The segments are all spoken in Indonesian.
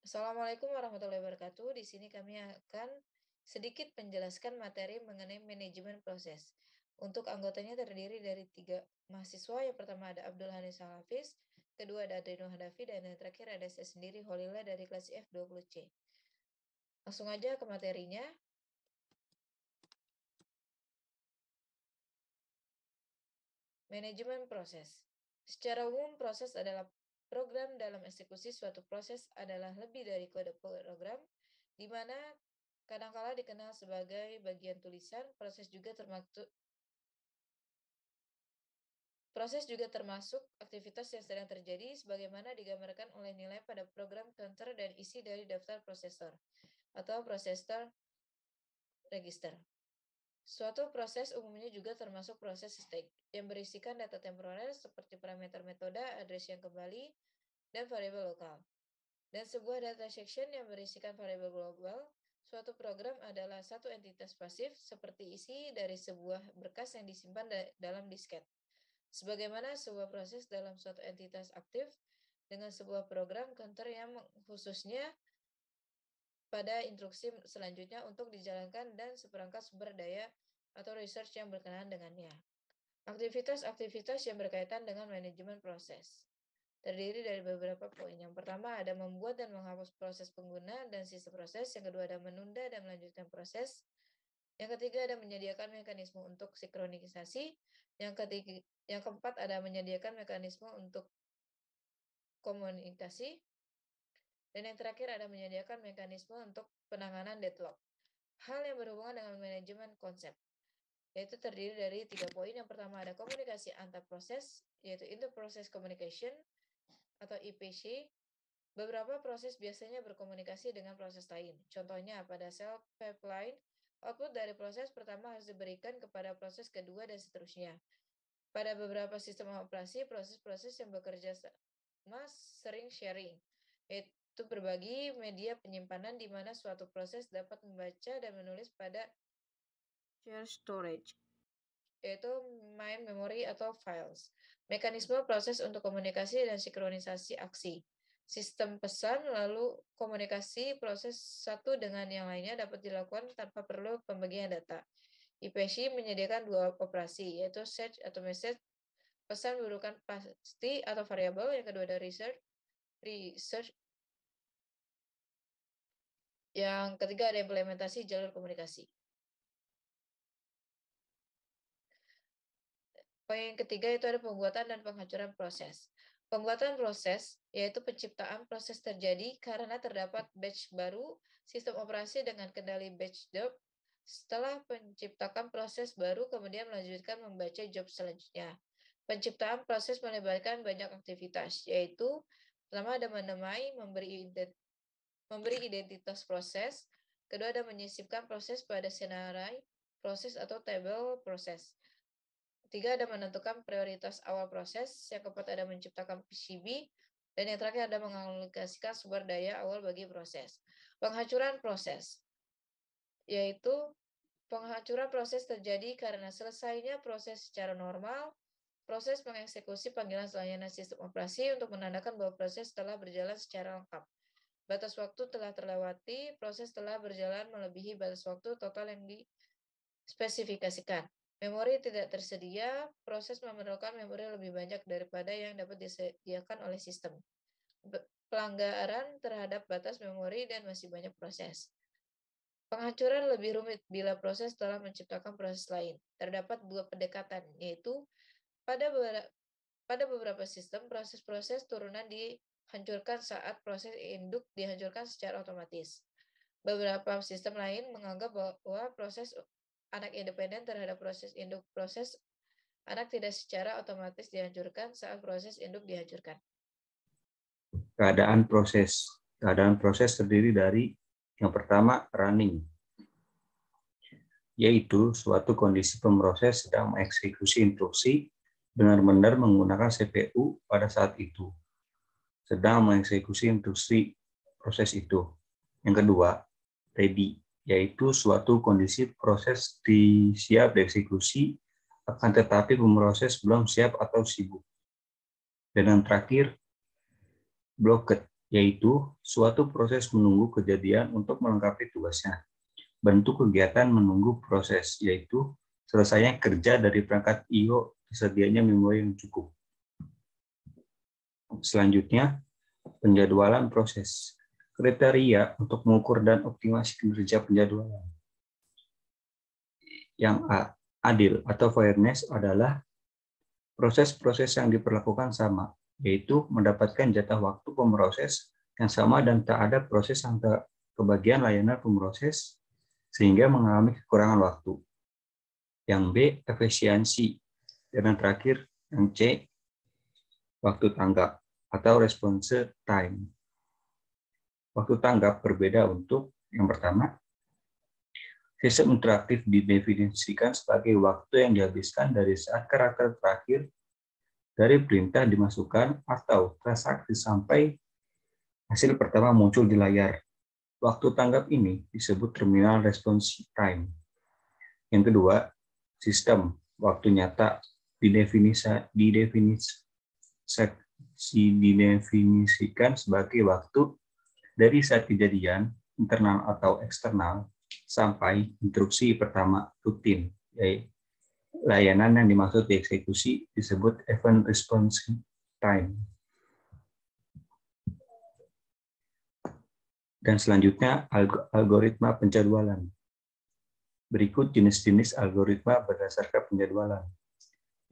Assalamualaikum warahmatullahi wabarakatuh. Di sini kami akan sedikit menjelaskan materi mengenai manajemen proses. Untuk anggotanya terdiri dari 3 mahasiswa. Yang pertama ada Abdul Hanis Hafiz, kedua ada Adreno Hadafi, dan yang terakhir ada saya sendiri, Holila dari kelas F20C. Langsung aja ke materinya. Manajemen proses. Secara umum, proses adalah program dalam eksekusi suatu proses adalah lebih dari kode program, di mana kadangkala dikenal sebagai bagian tulisan. Proses juga termasuk aktivitas yang sedang terjadi sebagaimana digambarkan oleh nilai pada program counter dan isi dari daftar prosesor atau processor register. Suatu proses umumnya juga termasuk proses state yang berisikan data temporer seperti parameter metode, address yang kembali, dan variabel lokal. Dan sebuah data section yang berisikan variabel global. Suatu program adalah satu entitas pasif seperti isi dari sebuah berkas yang disimpan dalam disket. Sebagaimana sebuah proses dalam suatu entitas aktif dengan sebuah program counter yang khususnya pada instruksi selanjutnya untuk dijalankan dan seperangkat sumber daya atau research yang berkenaan dengannya. Aktivitas-aktivitas yang berkaitan dengan manajemen proses terdiri dari beberapa poin. Yang pertama ada membuat dan menghapus proses pengguna dan sistem proses. Yang kedua ada menunda dan melanjutkan proses. Yang ketiga ada menyediakan mekanisme untuk sinkronisasi. Yang keempat ada menyediakan mekanisme untuk komunikasi. Dan yang terakhir ada menyediakan mekanisme untuk penanganan deadlock. Hal yang berhubungan dengan manajemen konsep, yaitu terdiri dari 3 poin. Yang pertama ada komunikasi antar proses, yaitu inter-process communication atau IPC. Beberapa proses biasanya berkomunikasi dengan proses lain. Contohnya pada sel pipeline, output dari proses pertama harus diberikan kepada proses kedua dan seterusnya. Pada beberapa sistem operasi, proses-proses yang bekerja sama sering sharing, yaitu berbagi media penyimpanan di mana suatu proses dapat membaca dan menulis pada shared storage, yaitu main memory atau files. Mekanisme proses untuk komunikasi dan sinkronisasi aksi. Sistem pesan lalu komunikasi proses satu dengan yang lainnya dapat dilakukan tanpa perlu pembagian data. IPC menyediakan 2 operasi, yaitu search atau message, pesan berurutan pasti atau variabel. Yang kedua ada research. Yang ketiga ada implementasi jalur komunikasi. Poin yang ketiga itu ada pembuatan dan penghancuran proses. Pembuatan proses yaitu penciptaan proses terjadi karena terdapat batch baru sistem operasi dengan kendali batch job. Setelah menciptakan proses baru, kemudian melanjutkan membaca job selanjutnya. Penciptaan proses melibatkan banyak aktivitas, yaitu pertama ada menamai, memberi identitas proses. Kedua ada menyisipkan proses pada scenario proses atau tabel proses. Ketiga ada menentukan prioritas awal proses. Yang keempat ada menciptakan PCB. Dan yang terakhir ada mengalokasikan sumber daya awal bagi proses. Penghancuran proses, yaitu penghancuran proses terjadi karena selesainya proses secara normal. Proses mengeksekusi panggilan layanan sistem operasi untuk menandakan bahwa proses telah berjalan secara lengkap. Batas waktu telah terlewati, proses telah berjalan melebihi batas waktu total yang dispesifikasikan. Memori tidak tersedia, proses memerlukan memori lebih banyak daripada yang dapat disediakan oleh sistem. Pelanggaran terhadap batas memori dan masih banyak proses. Penghancuran lebih rumit bila proses telah menciptakan proses lain. Terdapat 2 pendekatan, yaitu pada beberapa sistem, proses-proses turunan dihancurkan saat proses induk dihancurkan secara otomatis. Beberapa sistem lain menganggap bahwa proses anak independen terhadap proses induk proses anak tidak secara otomatis dihancurkan saat proses induk dihancurkan. Keadaan proses. Keadaan proses terdiri dari yang pertama running, yaitu suatu kondisi pemroses sedang mengeksekusi instruksi benar-benar menggunakan CPU pada saat itu, sedang mengeksekusi instruksi proses itu. Yang kedua, ready, yaitu suatu kondisi proses siap dieksekusi, akan tetapi pemroses belum siap atau sibuk. Dan yang terakhir, blocked, yaitu suatu proses menunggu kejadian untuk melengkapi tugasnya. Bentuk kegiatan menunggu proses, yaitu selesainya kerja dari perangkat I/O, tersedianya memori yang cukup. Selanjutnya, penjadwalan proses. Kriteria untuk mengukur dan optimasi kinerja penjadwalan. Yang A, adil atau fairness adalah proses-proses yang diperlakukan sama, yaitu mendapatkan jatah waktu pemroses yang sama dan tak ada proses yang kebagian layanan pemroses sehingga mengalami kekurangan waktu. Yang B, efisiensi. Dan yang terakhir, yang C, waktu tanggap atau response time. Waktu tanggap berbeda untuk yang pertama, sistem interaktif didefinisikan sebagai waktu yang dihabiskan dari saat karakter terakhir dari perintah dimasukkan atau transaksi sampai hasil pertama muncul di layar. Waktu tanggap ini disebut terminal response time. Yang kedua, sistem waktu nyata didefinisikan sebagai waktu dari saat kejadian, internal atau eksternal, sampai instruksi pertama rutin. Layanan yang dimaksud dieksekusi disebut event response time. Dan selanjutnya, algoritma penjadwalan. Berikut jenis-jenis algoritma berdasarkan penjadwalan.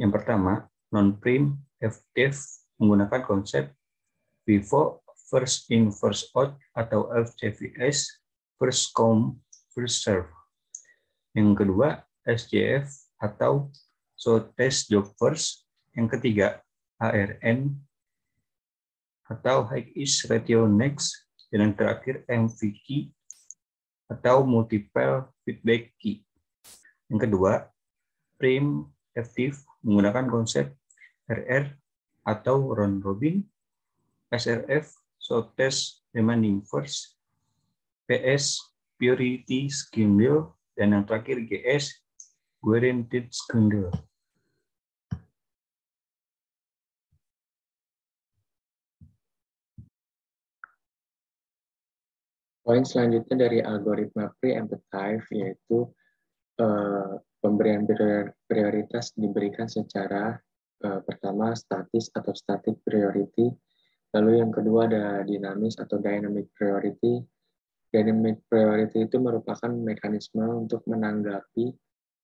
Yang pertama, non-prime FDEV menggunakan konsep FIFO, first in, first out, atau FCVS, first come, first serve. Yang kedua, SJF atau shortest job first. Yang ketiga, ARN atau high is ratio next. Dan yang terakhir, MVK atau multiple feedback key. Yang kedua, prime active menggunakan konsep RR atau round robin, SRF shortest remaining first, PS priority schedule, dan yang terakhir GS guaranteed schedule. Poin selanjutnya dari algoritma preemptive yaitu pemberian prioritas diberikan secara pertama statis atau static priority, lalu yang kedua ada dinamis atau dynamic priority. Dynamic priority itu merupakan mekanisme untuk menanggapi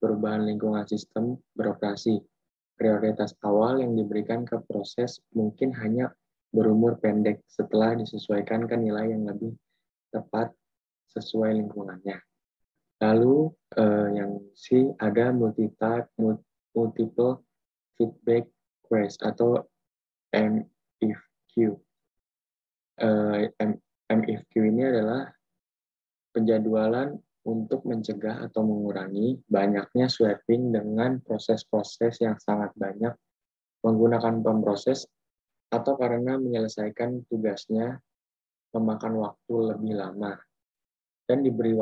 perubahan lingkungan sistem beroperasi. Prioritas awal yang diberikan ke proses mungkin hanya berumur pendek setelah disesuaikan ke nilai yang lebih tepat sesuai lingkungannya. Lalu yang C ada multiple feedback request atau MFQ. MFQ ini adalah penjadwalan untuk mencegah atau mengurangi banyaknya swapping dengan proses-proses yang sangat banyak menggunakan pemroses atau karena menyelesaikan tugasnya memakan waktu lebih lama dan diberi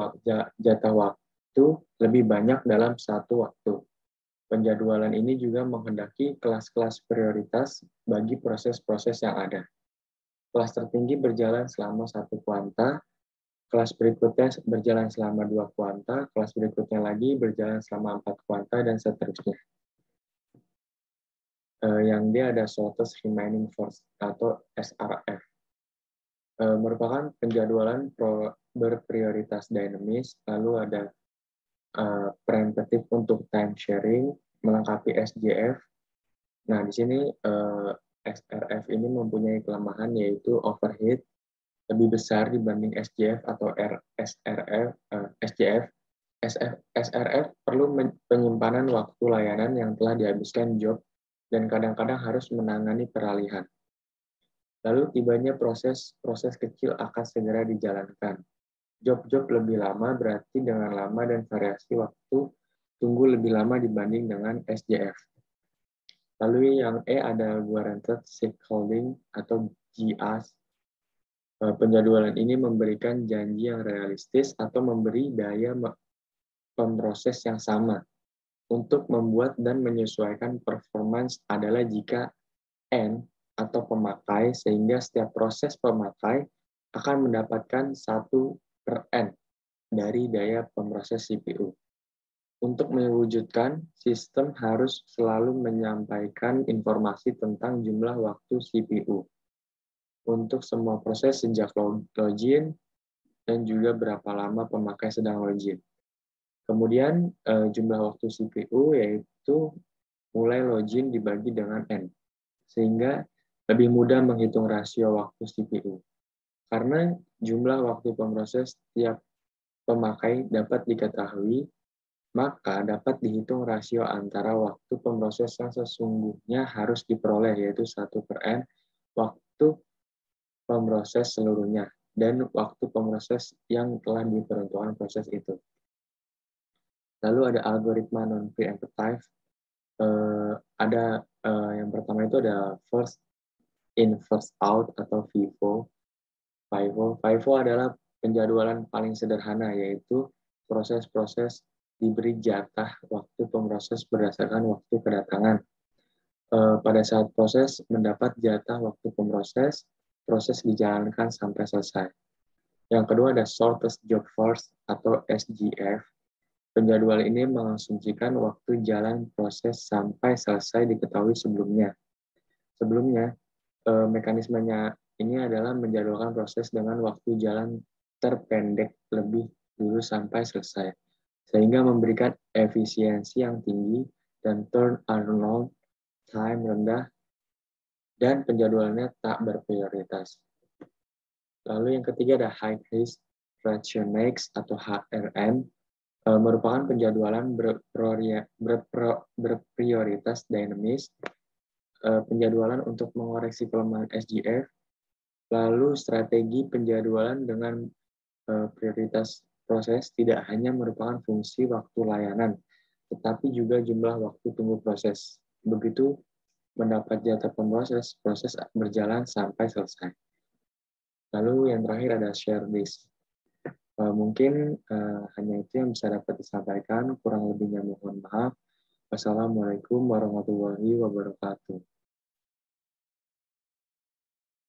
jatah waktu lebih banyak dalam satu waktu. Penjadwalan ini juga menghendaki kelas-kelas prioritas bagi proses-proses yang ada. Kelas tertinggi berjalan selama 1 kuanta, kelas berikutnya berjalan selama 2 kuanta, kelas berikutnya lagi berjalan selama 4 kuanta, dan seterusnya. Yang dia ada shortest remaining first atau SRF. Merupakan penjadwalan berprioritas dinamis, lalu ada preemptive untuk time sharing, melengkapi SJF. Nah, di sini SRF ini mempunyai kelemahan yaitu overhead lebih besar dibanding SJF atau SJF. SRF perlu penyimpanan waktu layanan yang telah dihabiskan job dan kadang-kadang harus menangani peralihan. Lalu tibanya proses kecil akan segera dijalankan. Job-job lebih lama berarti dengan lama dan variasi waktu tunggu lebih lama dibanding dengan SJF. Lalu yang E ada guaranteed stakeholding atau GAS. Penjadwalan ini memberikan janji yang realistis atau memberi daya pemroses yang sama untuk membuat dan menyesuaikan performance adalah jika N atau pemakai, sehingga setiap proses pemakai akan mendapatkan 1/n dari daya pemroses CPU. Untuk mewujudkan, sistem harus selalu menyampaikan informasi tentang jumlah waktu CPU untuk semua proses sejak login dan juga berapa lama pemakai sedang login. Kemudian jumlah waktu CPU yaitu mulai login dibagi dengan N, sehingga lebih mudah menghitung rasio waktu CPU. Karena jumlah waktu pemroses tiap pemakai dapat diketahui, maka dapat dihitung rasio antara waktu pemroses yang sesungguhnya harus diperoleh, yaitu 1/n waktu pemroses seluruhnya, dan waktu pemroses yang telah diperuntukkan proses itu. Lalu ada algoritma non-preemptive. Yang pertama itu ada first in, first out atau FIFO. FIFO adalah penjadwalan paling sederhana, yaitu proses-proses diberi jatah waktu pemroses berdasarkan waktu kedatangan. Pada saat proses mendapat jatah waktu pemroses, proses dijalankan sampai selesai. Yang kedua ada shortest job first atau SJF. Penjadwal ini mengasumsikan waktu jalan proses sampai selesai diketahui sebelumnya. Sebelumnya, mekanismenya ini adalah menjadwalkan proses dengan waktu jalan terpendek lebih dulu sampai selesai, sehingga memberikan efisiensi yang tinggi dan turnaround time rendah, dan penjadwalannya tak berprioritas. Lalu yang ketiga ada high risk rationings atau HRM, merupakan penjadwalan berprioritas dinamis, penjadwalan untuk mengoreksi kelemahan SJF, lalu strategi penjadwalan dengan prioritas proses tidak hanya merupakan fungsi waktu layanan, tetapi juga jumlah waktu tunggu proses. Begitu mendapat jatah pemroses, proses berjalan sampai selesai. Lalu yang terakhir ada share disk. Mungkin hanya itu yang bisa dapat disampaikan, kurang lebihnya mohon maaf. Wassalamualaikum warahmatullahi wabarakatuh.